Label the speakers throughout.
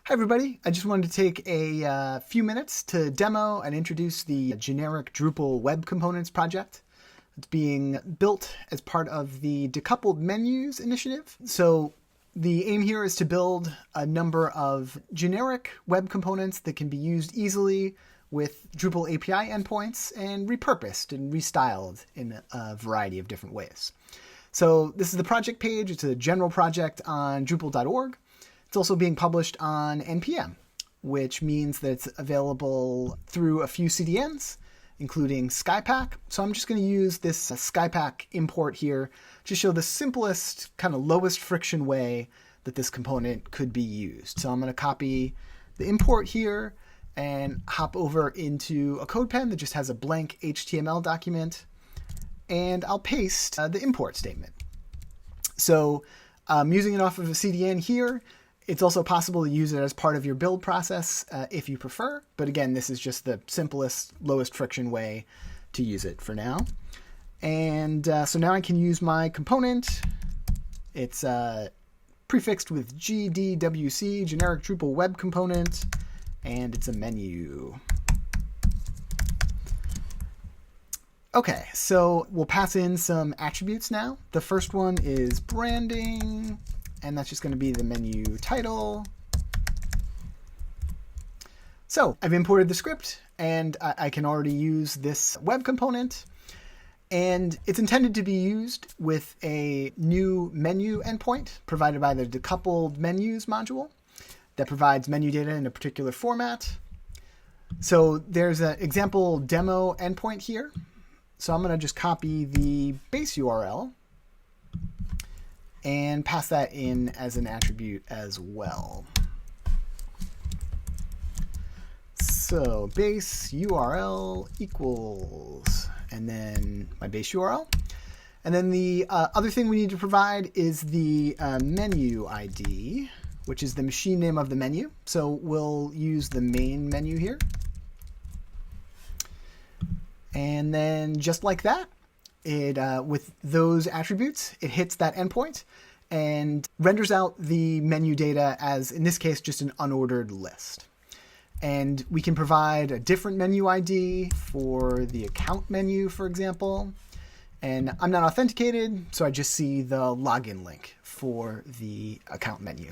Speaker 1: Hi everybody, I just wanted to take a few minutes to demo and introduce the generic Drupal web components project. It's being built as part of the decoupled menus initiative. So the aim here is to build a number of generic web components that can be used easily with Drupal API endpoints and repurposed and restyled in a variety of different ways. So this is the project page. It's a general project on Drupal.org. It's also being published on NPM, which means that it's available through a few CDNs, including Skypack. So I'm just going to use this Skypack import here to show the simplest, kind of lowest friction way that this component could be used. So I'm going to copy the import here and hop over into a CodePen that just has a blank HTML document, and I'll paste the import statement. So I'm using it off of a CDN here. It's also possible to use it as part of your build process if you prefer. But again, this is just the simplest, lowest friction way to use it for now. And so now I can use my component. It's prefixed with GDWC, generic Drupal web component, and it's a menu. Okay, so we'll pass in some attributes now. The first one is branding, and that's just going to be the menu title. So I've imported the script, and I can already use this web component. And it's intended to be used with a new menu endpoint provided by the decoupled menus module that provides menu data in a particular format. So there's an example demo endpoint here. So I'm going to just copy the base URL and pass that in as an attribute as well. So base URL equals, and then my base URL. And then the other thing we need to provide is the menu ID, which is the machine name of the menu. So we'll use the main menu here. And then just like that, it with those attributes, it hits that endpoint and renders out the menu data as, in this case, just an unordered list. And we can provide a different menu ID for the account menu, for example. And I'm not authenticated, so I just see the login link for the account menu.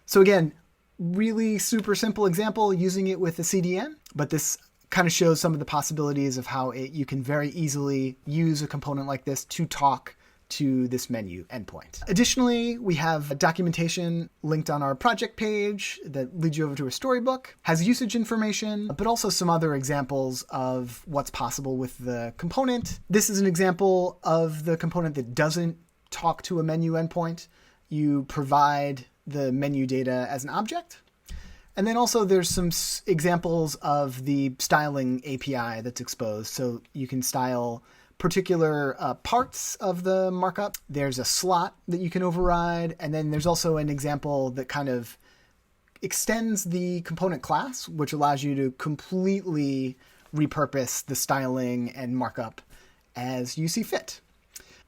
Speaker 1: So again, really super simple example using it with a CDN, but this kind of shows some of the possibilities of how you can very easily use a component like this to talk to this menu endpoint. Additionally, we have documentation linked on our project page that leads you over to a storybook, has usage information, but also some other examples of what's possible with the component. This is an example of the component that doesn't talk to a menu endpoint. You provide the menu data as an object. And then also there's some examples of the styling API that's exposed. So you can style particular parts of the markup. There's a slot that you can override. And then there's also an example that kind of extends the component class, which allows you to completely repurpose the styling and markup as you see fit.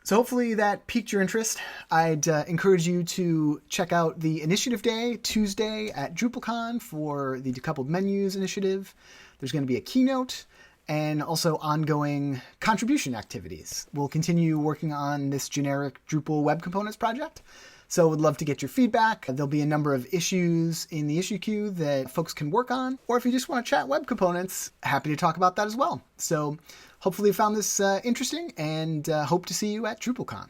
Speaker 1: So hopefully that piqued your interest. I'd encourage you to check out the initiative day, Tuesday at DrupalCon for the decoupled menus initiative. There's going to be a keynote and also ongoing contribution activities. We'll continue working on this generic Drupal web components project. So would love to get your feedback. There'll be a number of issues in the issue queue that folks can work on. Or if you just want to chat web components, happy to talk about that as well. So hopefully you found this interesting, and hope to see you at DrupalCon.